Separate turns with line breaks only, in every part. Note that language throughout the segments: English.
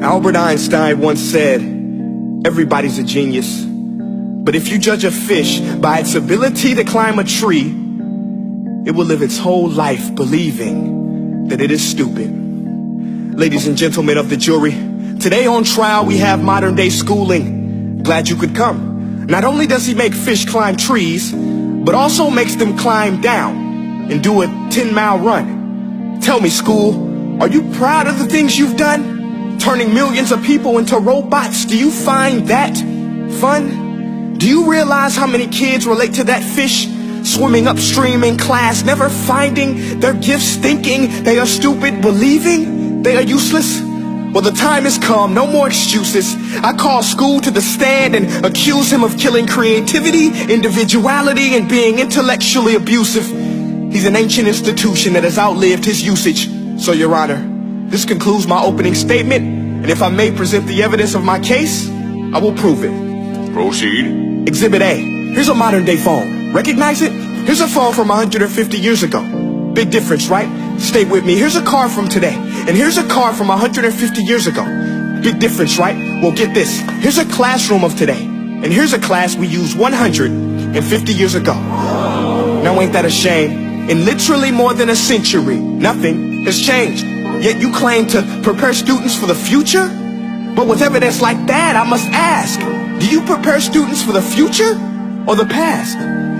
Albert Einstein once said, everybody's a genius, but if you judge a fish by its ability to climb a tree, it will live its whole life believing that it is stupid. Ladies and gentlemen of the jury, today on trial we have modern day schooling. Glad you could come. Not only does he make fish climb trees, but also makes them climb down and do a 10-mile run. Tell me, school, are you proud of the things you've done? Turning millions of people into robots, do you find that fun? Do you realize how many kids relate to that fish swimming upstream in class, never finding their gifts, thinking they are stupid, believing they are useless? Well, the time has come, no more excuses. I call school to the stand and accuse him of killing creativity, individuality, and being intellectually abusive. He's an ancient institution that has outlived his usage. So, Your Honor, this concludes my opening statement, and if I may present the evidence of my case, I will prove it.
Proceed.
Exhibit A. Here's a modern day phone. Recognize it? Here's a phone from 150 years ago. Big difference, right? Stay with me. Here's a car from today, and here's a car from 150 years ago. Big difference, right? Well, get this. Here's a classroom of today, and here's a class we used 150 years ago. Now ain't that a shame? In literally more than a century, nothing has changed. Yet you claim to prepare students for the future? But with evidence like that, I must ask, do you prepare students for the future or the past?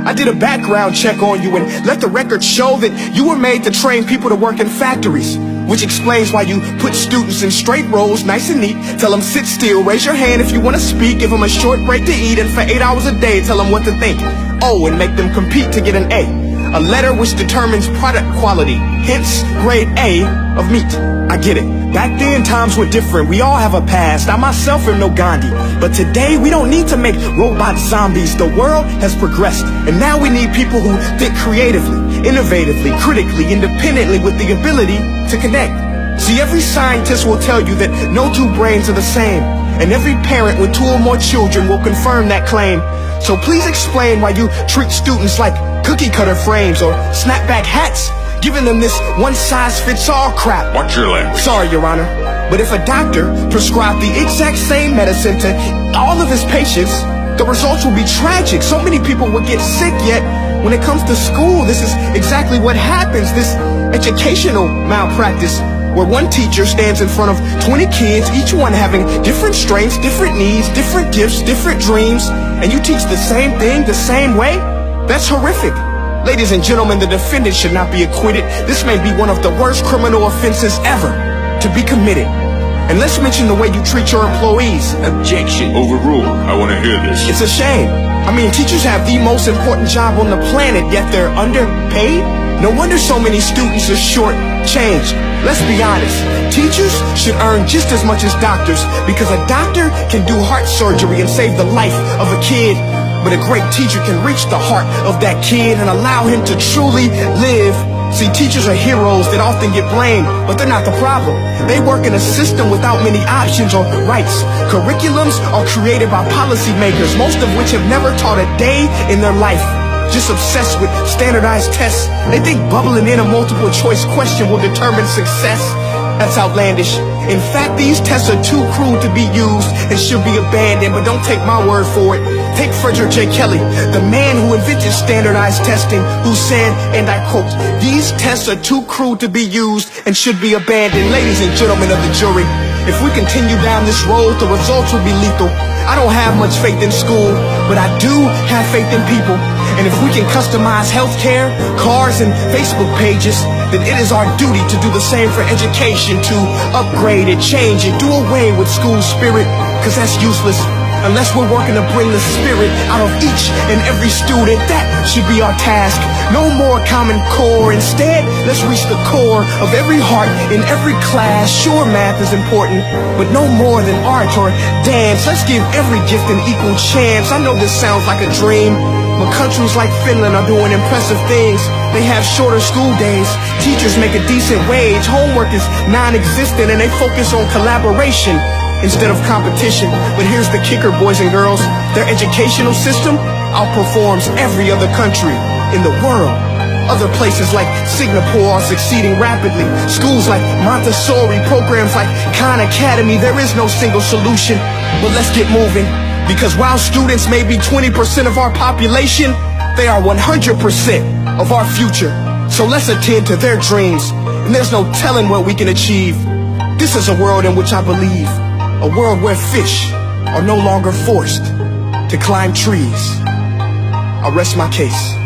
I did a background check on you and let the record show that you were made to train people to work in factories, which explains why you put students in straight rows, nice and neat, tell them sit still, raise your hand if you want to speak, give them a short break to eat, and for 8 hours a day tell them what to think. Oh, and make them compete to get an A letter which determines product quality, hence grade A of meat. I get it. Back then, times were different. We all have a past. I myself am no Gandhi. But today, we don't need to make robot zombies. The world has progressed. And now we need people who think creatively, innovatively, critically, independently, with the ability to connect. See, every scientist will tell you that no two brains are the same. And every parent with 2 or more children will confirm that claim. So please explain why you treat students like cookie cutter frames or snapback hats, giving them this one-size-fits-all crap.
Watch your language.
Sorry, Your Honor, but if a doctor prescribed the exact same medicine to all of his patients, the results will be tragic. So many people will get sick, yet when it comes to school, this is exactly what happens, this educational malpractice, where one teacher stands in front of 20 kids, each one having different strengths, different needs, different gifts, different dreams, and you teach the same thing the same way? That's horrific. Ladies and gentlemen, the defendant should not be acquitted. This may be one of the worst criminal offenses ever to be committed. And let's mention the way you treat your employees.
Objection. Overruled. I want to hear this.
It's a shame. I mean, teachers have the most important job on the planet, yet they're underpaid? No wonder so many students are short-changed. Let's be honest. Teachers should earn just as much as doctors, because a doctor can do heart surgery and save the life of a kid. But a great teacher can reach the heart of that kid and allow him to truly live. See, teachers are heroes that often get blamed, but they're not the problem. They work in a system without many options or rights. Curriculums are created by policymakers, most of which have never taught a day in their life. Just obsessed with standardized tests. They think bubbling in a multiple choice question will determine success. That's outlandish. In fact, these tests are too crude to be used and should be abandoned, but don't take my word for it. Take Frederick J. Kelly, the man who invented standardized testing, who said, and I quote, "These tests are too crude to be used and should be abandoned." Ladies and gentlemen of the jury, if we continue down this road, the results will be lethal. I don't have much faith in school, but I do have faith in people. And if we can customize healthcare, cars, and Facebook pages, then it is our duty to do the same for education, to upgrade it, change it, do away with school spirit, because that's useless. Unless we're working to bring the spirit out of each and every student, that should be our task. No more Common Core. Instead, let's reach the core of every heart in every class. Sure, math is important, but no more than art or dance. Let's give every gift an equal chance. I know this sounds like a dream, but countries like Finland are doing impressive things. They have shorter school days. Teachers make a decent wage. Homework is non-existent, and they focus on collaboration instead of competition. But here's the kicker, boys and girls. Their educational system outperforms every other country in the world. Other places like Singapore are succeeding rapidly. Schools like Montessori, programs like Khan Academy. There is no single solution, but let's get moving. Because while students may be 20% of our population, they are 100% of our future. So let's attend to their dreams, and there's no telling what we can achieve. This is a world in which I believe, a world where fish are no longer forced to climb trees. I rest my case.